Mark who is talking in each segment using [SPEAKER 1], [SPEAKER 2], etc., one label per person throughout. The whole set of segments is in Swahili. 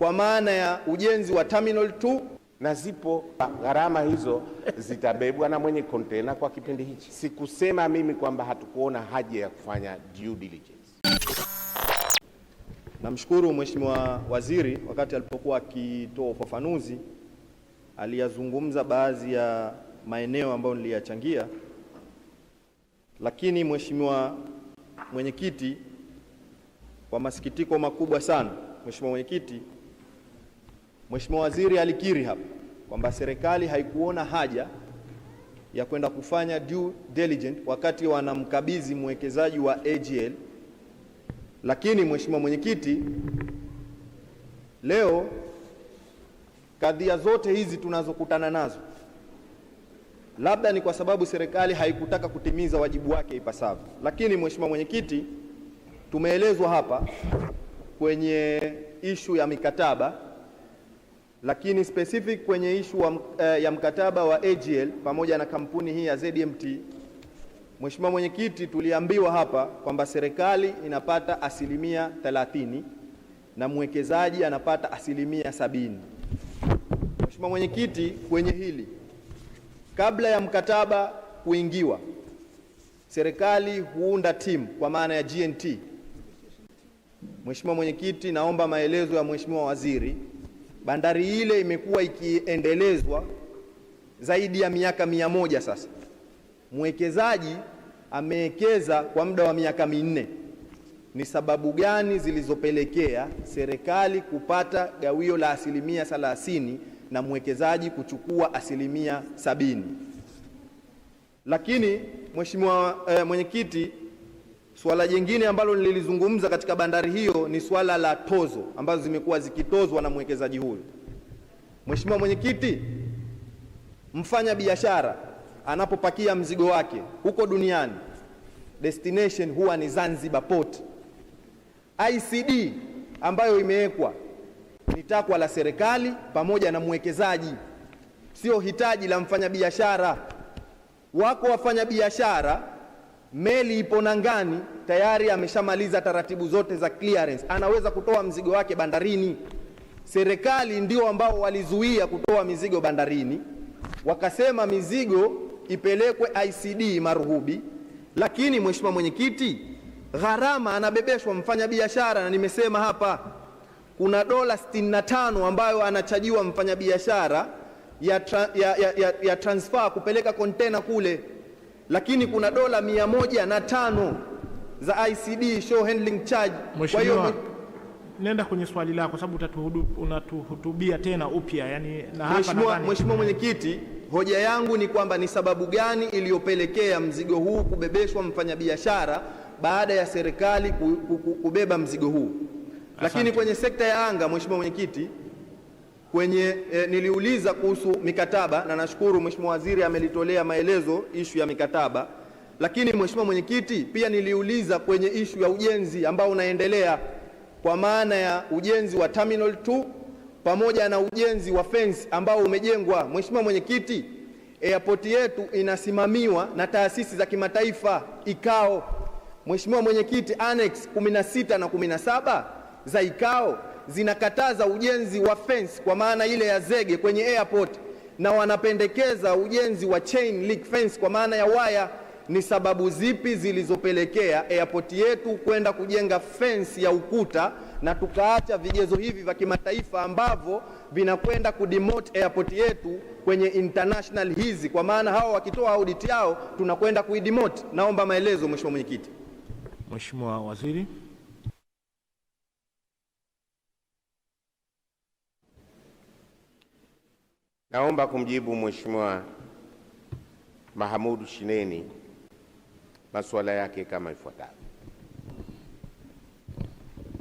[SPEAKER 1] kwa maana ya ujenzi wa Terminal 2,
[SPEAKER 2] na zipo gharama hizo zitabebwa na mwenye kontena kwa kipindi hichi. Sikusema mimi kwamba hatukuona haja ya kufanya due diligence.
[SPEAKER 1] Namshukuru Mheshimiwa Waziri wakati alipokuwa akitoa ufafanuzi aliyazungumza baadhi ya maeneo ambayo niliyachangia, lakini Mheshimiwa Mwenyekiti, kwa masikitiko makubwa sana, Mheshimiwa Mwenyekiti, Mheshimiwa Waziri alikiri hapa kwamba serikali haikuona haja ya kwenda kufanya due diligence wakati wanamkabidhi mwekezaji wa AGL. Lakini Mheshimiwa Mwenyekiti, leo kadhia zote hizi tunazokutana nazo labda ni kwa sababu serikali haikutaka kutimiza wajibu wake ipasavyo. Lakini Mheshimiwa Mwenyekiti, tumeelezwa hapa kwenye ishu ya mikataba, lakini specific kwenye ishu ya mkataba wa AGL pamoja na kampuni hii ya ZMT. Mheshimiwa Mwenyekiti, tuliambiwa hapa kwamba serikali inapata 30% na mwekezaji anapata 70%. Mheshimiwa Mwenyekiti, kwenye hili, kabla ya mkataba kuingiwa, serikali huunda timu kwa maana ya GNT. Mheshimiwa Mwenyekiti, naomba maelezo ya Mheshimiwa Waziri. Bandari ile imekuwa ikiendelezwa zaidi ya miaka 100 sasa. Mwekezaji amewekeza kwa muda wa miaka 4. Ni sababu gani zilizopelekea serikali kupata gawio la 30% na mwekezaji kuchukua 70%? Lakini Mheshimiwa Mwenyekiti, swala jingine ambalo nilizungumza katika bandari hiyo ni swala la tozo ambazo zimekuwa zikitozwa na mwekezaji huyu. Mheshimiwa Mwenyekiti, mfanya biashara anapopakia mzigo wake huko duniani, destination huwa ni Zanzibar Port. ICD ambayo imewekwa ni takwa la serikali pamoja na mwekezaji, sio hitaji la mfanyabiashara. Wako wafanyabiashara, meli ipo nangani tayari ameshamaliza taratibu zote za clearance, anaweza kutoa mzigo wake bandarini. Serikali ndio ambao walizuia kutoa mizigo bandarini, wakasema mizigo ipelekwe ICD Maruhubi. Lakini Mheshimiwa Mwenyekiti, gharama anabebeshwa mfanyabiashara, na nimesema hapa kuna dola 65 ambayo anachajiwa mfanyabiashara ya transfer kupeleka kontena kule, lakini kuna dola 105 za ICD show handling charge.
[SPEAKER 3] Kwa hiyo nenda kwenye swali lako sababu unatuhutubia tena upya, yani na hapa
[SPEAKER 1] Mheshimiwa Mwenyekiti, hoja yangu ni kwamba ni sababu gani iliyopelekea mzigo huu kubebeshwa mfanyabiashara baada ya serikali kubeba mzigo huu. Lakini kwenye sekta ya anga, Mheshimiwa Mwenyekiti, niliuliza kuhusu mikataba na nashukuru Mheshimiwa Waziri amelitolea maelezo ishu ya mikataba. Lakini Mheshimiwa Mwenyekiti, pia niliuliza kwenye ishu ya ujenzi ambao unaendelea kwa maana ya ujenzi wa Terminal 2 pamoja na ujenzi wa fence ambao umejengwa. Mheshimiwa Mwenyekiti, airport yetu inasimamiwa na taasisi za kimataifa ICAO. Mheshimiwa Mwenyekiti, Annex 16 na 17 za ICAO zinakataza ujenzi wa fence kwa maana ile ya zege kwenye airport, na wanapendekeza ujenzi wa chain link fence kwa maana ya waya. Ni sababu zipi zilizopelekea airport yetu kwenda kujenga fence ya ukuta na tukaacha vigezo hivi vya kimataifa ambavyo vinakwenda kudemote airport yetu kwenye international hizi, kwa maana hao wakitoa audit yao tunakwenda kuidemote? Naomba maelezo Mheshimiwa Mwenyekiti.
[SPEAKER 3] Mheshimiwa Waziri.
[SPEAKER 2] Naomba kumjibu Mheshimiwa Mahamudu Shineni masuala yake kama ifuatavyo.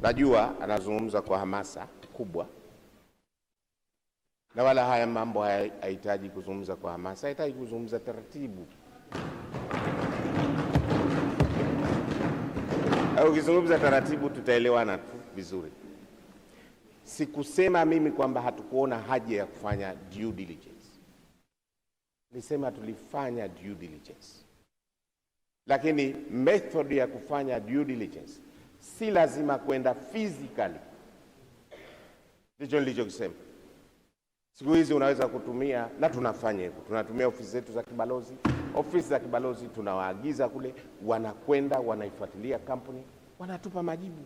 [SPEAKER 2] Najua anazungumza kwa hamasa kubwa, na wala haya mambo hayahitaji kuzungumza kwa hamasa, hayahitaji kuzungumza taratibu. Au ukizungumza taratibu tutaelewana tu vizuri. Sikusema mimi kwamba hatukuona haja ya kufanya due diligence. Nilisema tulifanya due diligence. Lakini method ya kufanya due diligence si lazima kwenda physically Ndicho nilichokisema. Siku hizi unaweza kutumia, na tunafanya hivyo, tunatumia ofisi zetu za kibalozi. Ofisi za kibalozi tunawaagiza kule, wanakwenda wanaifuatilia kampuni, wanatupa majibu.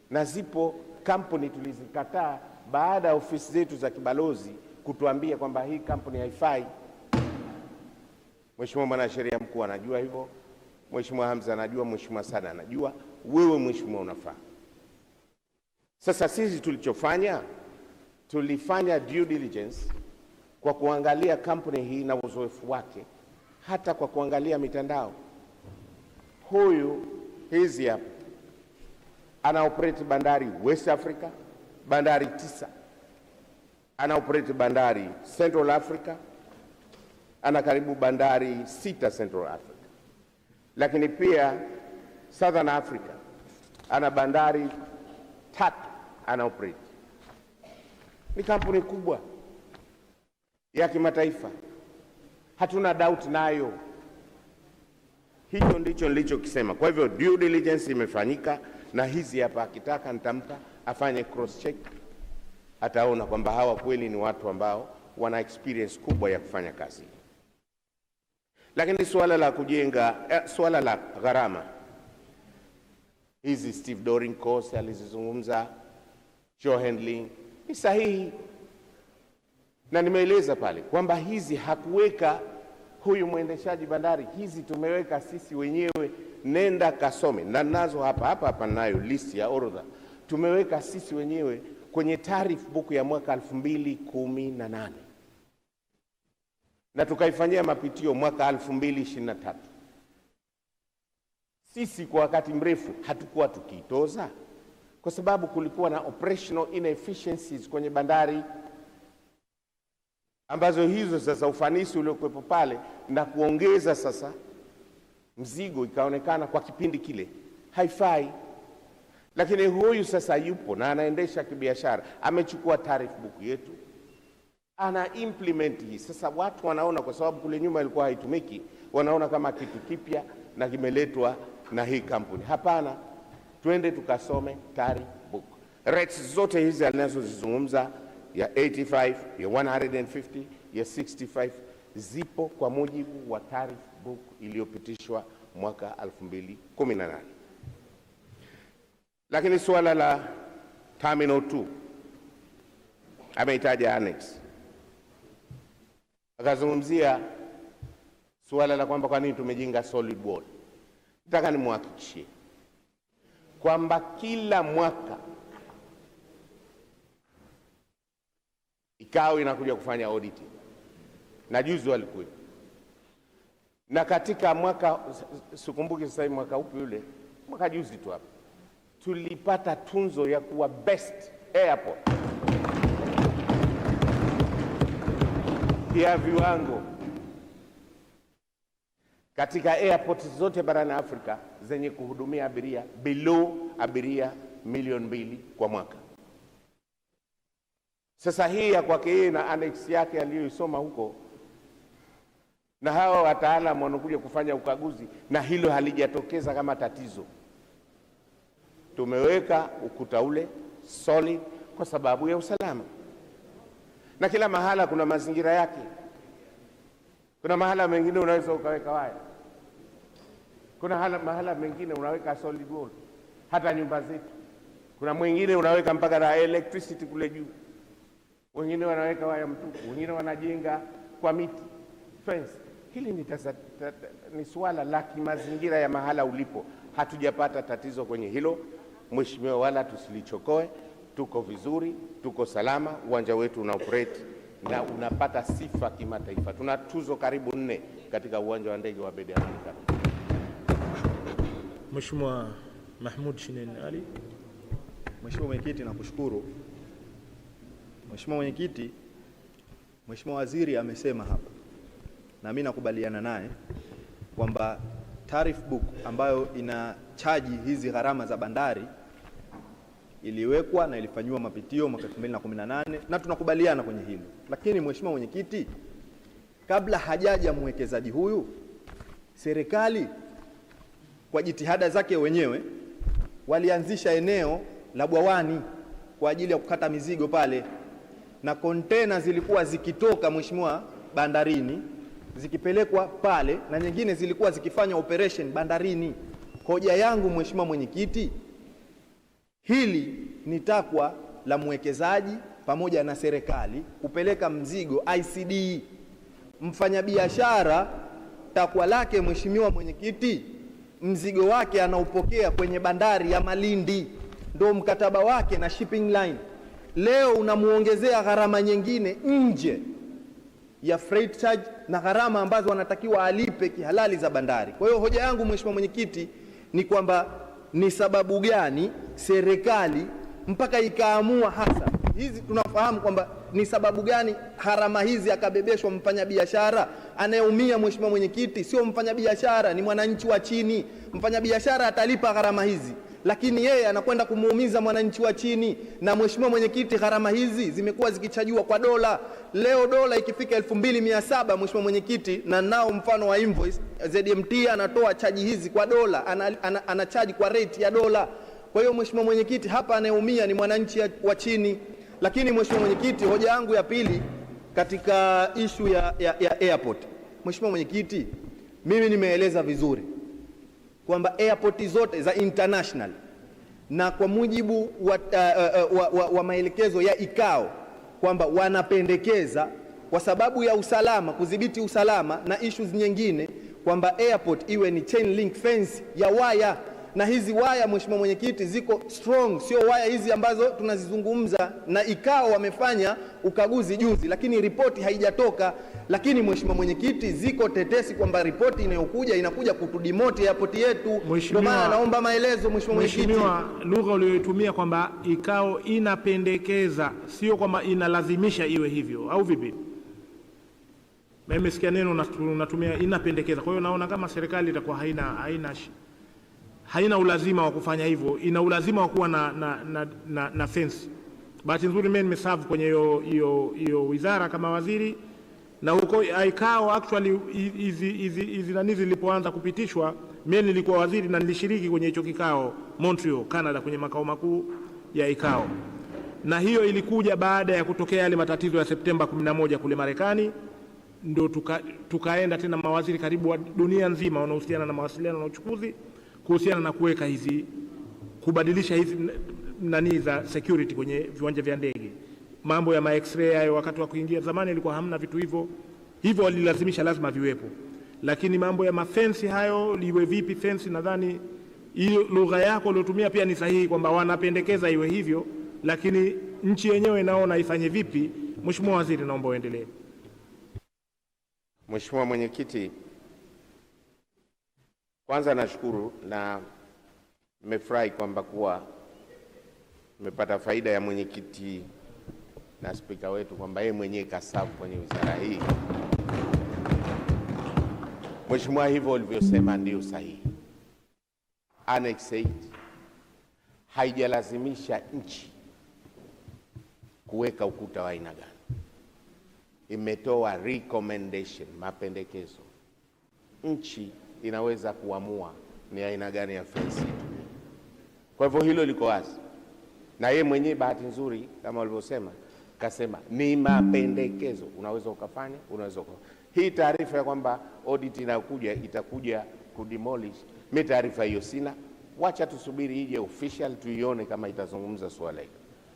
[SPEAKER 2] Na zipo kampuni tulizikataa baada ya ofisi zetu za kibalozi kutuambia kwamba hii kampuni haifai. Mheshimiwa Mwanasheria Mkuu anajua hivyo, Mheshimiwa Hamza anajua, Mheshimiwa Sana anajua, wewe Mheshimiwa unafaa. Sasa sisi tulichofanya, tulifanya due diligence kwa kuangalia kampuni hii na uzoefu wake, hata kwa kuangalia mitandao. Hizi hapa ana operate bandari West Africa, bandari 9. Ana operate bandari Central Africa, ana karibu bandari 6 Central Africa. Lakini pia Southern Africa ana bandari 3 ana operate. Ni kampuni kubwa ya kimataifa, hatuna doubt nayo. Hicho ndicho nilichokisema. Kwa hivyo due diligence imefanyika, na hizi hapa, akitaka nitampa afanye cross check, ataona kwamba hawa kweli ni watu ambao wana experience kubwa ya kufanya kazi. Lakini suala la kujenga, suala la gharama hizi, Steve Doring cost alizizungumza, show handling ni sahihi, na nimeeleza pale kwamba hizi hakuweka huyu mwendeshaji bandari, hizi tumeweka sisi wenyewe. Nenda kasome, na nazo hapa nayo list ya orodha, tumeweka sisi wenyewe kwenye tariff book ya mwaka 2018 na tukaifanyia mapitio mwaka 2023. Sisi kwa wakati mrefu hatukuwa tukitoza kwa sababu kulikuwa na operational inefficiencies kwenye bandari, ambazo hizo sasa ufanisi uliokuwepo pale na kuongeza sasa mzigo ikaonekana kwa kipindi kile haifai. Lakini huyu sasa yupo na anaendesha kibiashara, amechukua tariff book yetu, ana implement hii. Sasa watu wanaona, kwa sababu kule nyuma ilikuwa haitumiki, wanaona kama kitu kipya na kimeletwa na hii kampuni. Hapana, twende tukasome tariff book. Rates zote hizi anazozizungumza ya 85, ya 150, ya 65 zipo kwa mujibu wa tariff book iliyopitishwa mwaka 2018. Lakini suala la Terminal 2 ameitaja annex, akazungumzia suala la kwamba kwa nini tumejenga solid wall. Nataka nimhakikishie kwamba kila mwaka ikao inakuja kufanya audit, na juzi walikuwa, na katika mwaka, sikumbuki sasa hivi mwaka upi ule, mwaka juzi tu hapa tulipata tunzo ya kuwa best airport ya viwango katika airport zote barani Afrika zenye kuhudumia abiria below abiria 2,000,000 kwa mwaka. Sasa hii ya kwake yeye na annex yake aliyoisoma huko, na hawa wataalamu wanakuja kufanya ukaguzi, na hilo halijatokeza kama tatizo. Tumeweka ukuta ule solid kwa sababu ya usalama, na kila mahala kuna mazingira yake. Kuna mahala mengine unaweza ukaweka waya, kuna mahala mengine unaweka solid wall, hata nyumba zetu. Kuna mwingine unaweka mpaka na electricity kule juu, wengine wanaweka waya mtupu, wengine wanajenga kwa miti fence. Hili ni suala la kimazingira ya mahala ulipo. Hatujapata tatizo kwenye hilo Mheshimiwa, wala tusilichokoe. Tuko vizuri, tuko salama, uwanja wetu una operate na unapata sifa kimataifa. Tuna tuzo karibu 4 katika uwanja wa ndege wa Abeid Amani Karume.
[SPEAKER 3] Mheshimiwa Mahmoud Shein Ali.
[SPEAKER 1] Mheshimiwa Mwenyekiti, nakushukuru. Mheshimiwa Mwenyekiti, Mheshimiwa Waziri amesema hapa na mimi nakubaliana naye kwamba tariff book ambayo ina chaji hizi gharama za bandari iliwekwa na ilifanywa mapitio mwaka 2018 na tunakubaliana kwenye hilo. Lakini Mheshimiwa Mwenyekiti, kabla hajaja mwekezaji huyu, serikali kwa jitihada zake wenyewe walianzisha eneo la Bwawani kwa ajili ya kukata mizigo pale, na kontena zilikuwa zikitoka mheshimiwa bandarini zikipelekwa pale, na nyingine zilikuwa zikifanya operation bandarini. Hoja yangu mheshimiwa mwenyekiti, hili ni takwa la mwekezaji pamoja na serikali kupeleka mzigo ICD. Mfanyabiashara takwa lake mheshimiwa mwenyekiti, mzigo wake anaupokea kwenye bandari ya Malindi, ndio mkataba wake na shipping line. Leo unamuongezea gharama nyingine nje ya freight charge na gharama ambazo wanatakiwa alipe kihalali za bandari. Kwa hiyo hoja yangu mheshimiwa mwenyekiti ni kwamba ni sababu gani serikali mpaka ikaamua hasa hizi, tunafahamu kwamba ni sababu gani gharama hizi akabebeshwa mfanyabiashara. Anayeumia mheshimiwa mwenyekiti sio mfanyabiashara, ni mwananchi wa chini. Mfanyabiashara atalipa gharama hizi, lakini yeye anakwenda kumuumiza mwananchi wa chini. Na mheshimiwa mwenyekiti, gharama hizi zimekuwa zikichajiwa kwa dola. Leo dola ikifika 2700 mheshimiwa mwenyekiti, na nao mfano wa invoice, ZMT anatoa chaji hizi kwa dola, anachaji kwa rate ya dola. Kwa hiyo mheshimiwa mwenyekiti, hapa anayeumia ni mwananchi wa chini. Lakini mheshimiwa mwenyekiti, hoja yangu ya pili katika issue ya airport. Mheshimiwa mwenyekiti, mimi nimeeleza vizuri kwamba airport zote za international na kwa mujibu wa maelekezo ya ICAO kwamba wanapendekeza kwa sababu ya usalama, kudhibiti usalama na issues nyingine, kwamba airport iwe ni chain link fence ya waya. Na hizi waya mheshimiwa mwenyekiti ziko strong, sio waya hizi ambazo tunazizungumza. Na ICAO wamefanya ukaguzi juzi, lakini ripoti haijatoka. Lakini mheshimiwa mwenyekiti, ziko tetesi kwamba ripoti inayokuja inakuja kutudemote airport yetu. Ndio maana naomba maelezo mheshimiwa mwenyekiti.
[SPEAKER 3] Mheshimiwa, lugha uliyoitumia kwamba ICAO inapendekeza, sio kwamba inalazimisha iwe hivyo, au vipi? Mimi nimesikia neno unatumia inapendekeza. Kwa hiyo naona kama serikali itakuwa haina ulazima wa kufanya hivyo, ina ulazima wa kuwa na fence. Bahati nzuri mimi nimeserve kwenye hiyo wizara kama waziri, na huko ICAO actually hizi nani zilipoanza kupitishwa, mimi nilikuwa waziri na nilishiriki kwenye hicho kikao Montreal, Canada, kwenye makao makuu ya ICAO. Na hiyo ilikuja baada ya kutokea yale matatizo ya Septemba 11 kule Marekani, ndio tukaenda tena mawaziri karibu wa dunia nzima wanaohusiana na mawasiliano na uchukuzi kuhusiana na kuweka hizi, kubadilisha hizi nani za security kwenye viwanja vya ndege. Mambo ya x-ray hayo wakati wa kuingia, zamani ilikuwa hamna vitu hivyo walilazimisha lazima viwepo. Lakini mambo ya mafensi hayo, liwe vipi fence, nadhani hiyo lugha yako uliotumia pia ni sahihi kwamba wanapendekeza iwe hivyo, lakini nchi yenyewe naona ifanye vipi. Mheshimiwa Waziri, naomba uendelee.
[SPEAKER 2] Mheshimiwa Mwenyekiti, kwanza nashukuru na nimefurahi kwamba kuwa nimepata faida ya mwenyekiti na spika wetu kwamba yeye mwenyewe kasafu kwenye wizara hii. Mheshimiwa, hivyo ulivyosema ndio sahihi. Annex 8 haijalazimisha nchi kuweka ukuta wa aina gani. Imetoa recommendation, mapendekezo. Nchi inaweza kuamua ni aina gani ya fence. Kwa hivyo hilo liko wazi, na yeye mwenyewe bahati nzuri kama walivyosema kasema ni mapendekezo, unaweza ukafanya, unaweza ukafanya. Hii taarifa ya kwamba audit inakuja itakuja kudemolish, mimi taarifa hiyo sina. Wacha tusubiri ije official tuione kama itazungumza swala hilo.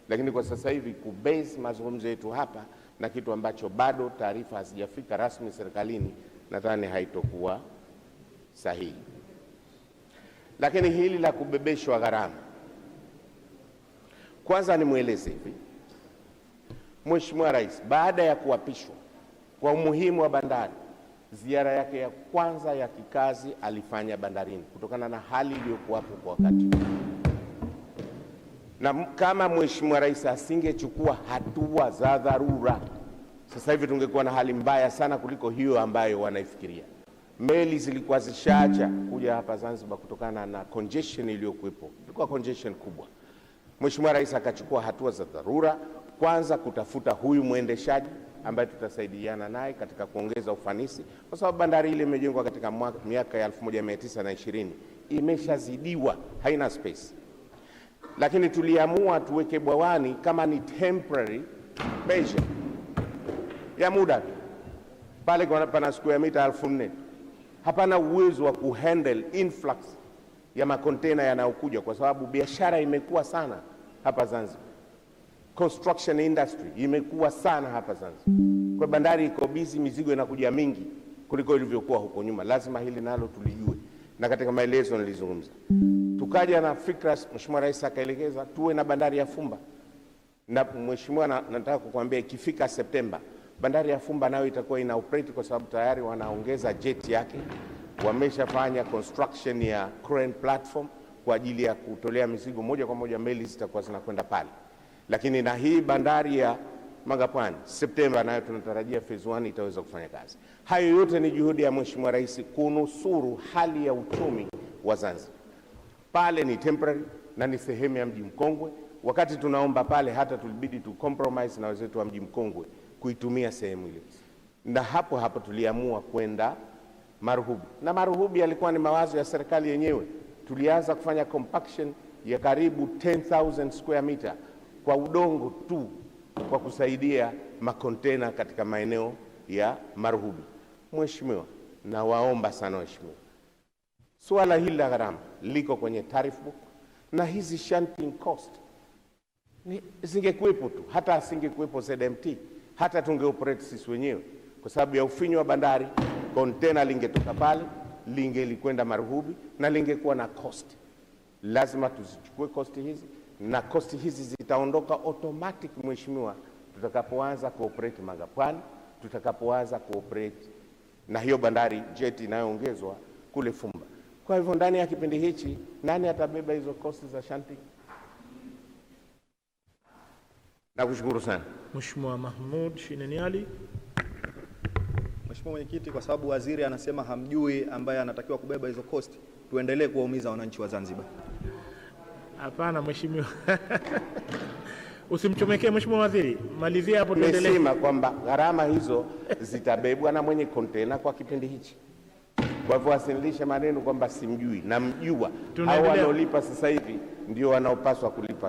[SPEAKER 2] Lakini kwa sasa hivi kubase mazungumzo yetu hapa na kitu ambacho bado taarifa hazijafika rasmi serikalini, nadhani haitokuwa sahihi. Lakini hili la kubebeshwa gharama, kwanza nimweleze hivi. Mheshimiwa Rais baada ya kuapishwa kwa umuhimu wa bandari, ziara yake ya kwanza ya kikazi alifanya bandarini kutokana na hali iliyokuwapo kwa wakati. Na kama Mheshimiwa Rais asingechukua hatua za dharura, sasa hivi tungekuwa na hali mbaya sana kuliko hiyo ambayo wanaifikiria. Meli zilikuwa zishaacha kuja hapa Zanzibar kutokana na congestion iliyokuwepo. Ilikuwa congestion kubwa. Mheshimiwa Rais akachukua hatua za dharura, kwanza kutafuta huyu mwendeshaji ambaye tutasaidiana naye katika kuongeza ufanisi, kwa sababu bandari ile imejengwa katika miaka ya 1920, imeshazidiwa, haina space. lakini tuliamua tuweke bwawani kama ni temporary measure ya muda tu. Pale pana square mita 4,000 hapana uwezo wa kuhandle influx ya makontena yanayokuja, kwa sababu biashara imekuwa sana hapa Zanzibar, construction industry imekuwa sana hapa Zanzibar. Kwa bandari iko busy, mizigo inakuja mingi kuliko ilivyokuwa huko nyuma. Lazima hili nalo tulijue, na katika maelezo nilizungumza. Tukaja na fikra, Mheshimiwa Rais akaelekeza tuwe na bandari ya Fumba, na Mheshimiwa, nataka kukuambia ikifika Septemba bandari ya Fumba nayo itakuwa ina operate, kwa sababu tayari wanaongeza jet yake, wameshafanya construction ya crane platform kwa ajili ya kutolea mizigo moja kwa moja, meli zitakuwa zinakwenda pale. Lakini na hii bandari ya Magapwani Septemba nayo tunatarajia phase 1 itaweza kufanya kazi. Hayo yote ni juhudi ya Mheshimiwa Rais kunusuru hali ya uchumi wa Zanzibar. Pale ni temporary na ni sehemu ya Mji Mkongwe. Wakati tunaomba pale, hata tulibidi tu compromise na wenzetu wa Mji Mkongwe kuitumia sehemu ile, na hapo tuliamua kwenda Maruhubi, na Maruhubi yalikuwa ni mawazo ya serikali yenyewe. Tulianza kufanya compaction ya karibu 10,000 square meter kwa udongo tu, kwa kusaidia makontena katika maeneo ya Maruhubi. Mheshimiwa, nawaomba sana Mheshimiwa, swala hili la gharama liko kwenye tariff book, na hizi shunting cost zingekuwepo tu, hata asingekuwepo ZMT, hata tungeoperate sisi wenyewe. Kwa sababu ya ufinyu wa bandari, kontena lingetoka pale lingelikwenda Maruhubi na lingekuwa na cost. Lazima tuzichukue cost hizi, na cost hizi zitaondoka automatic Mheshimiwa tutakapoanza kuoperate Magapwani, tutakapoanza kuoperate na hiyo bandari jet inayoongezwa kule Fumba. Kwa hivyo ndani ya kipindi hichi nani atabeba hizo cost za shunting? Nakushukuru sana
[SPEAKER 3] Mheshimiwa Mahmoud Shineni Ali.
[SPEAKER 1] Mheshimiwa Mwenyekiti, kwa sababu waziri anasema hamjui ambaye anatakiwa kubeba hizo cost, tuendelee kuwaumiza wananchi wa Zanzibar?
[SPEAKER 3] Hapana Mheshimiwa. Usimchomekee Mheshimiwa Waziri. Malizia hapo tuendelee.
[SPEAKER 2] Nimesema kwamba gharama hizo zitabebwa na mwenye kontena kwa kipindi hichi. Kwa hivyo asinilishe maneno kwamba simjui, namjua. Hao wanaolipa sasa hivi ndio wanaopaswa kulipa.